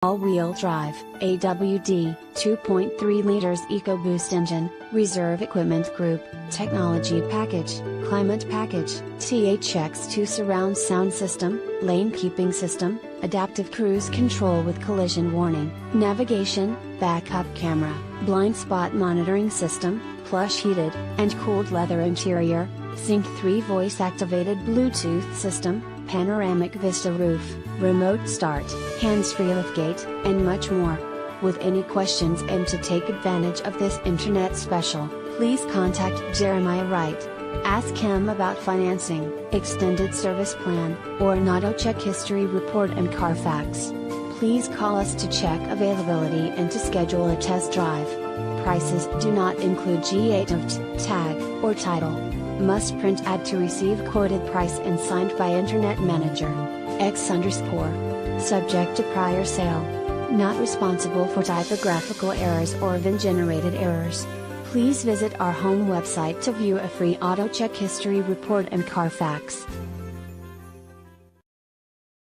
All-wheel drive, AWD, 2.3 liters EcoBoost engine, reserve equipment group, technology package, climate package, THX2 surround sound system, lane keeping system, adaptive cruise control with collision warning, navigation, backup camera, blind spot monitoring system, plush heated and cooled leather interior, Sync 3 voice activated Bluetooth system, panoramic vista roof, remote start, hands-free liftgate, and much more. With any questions and to take advantage of this internet special, please contact Jeremiah Wright. Ask him about financing, extended service plan, or an auto check history report and Carfax. Please call us to check availability and to schedule a test drive. Prices do not include G8 tag or title. Must print ad to receive quoted price and signed by Internet Manager. X_. Subject to prior sale. Not responsible for typographical errors or VIN-generated errors. Please visit our home website to view a free auto check history report and Carfax.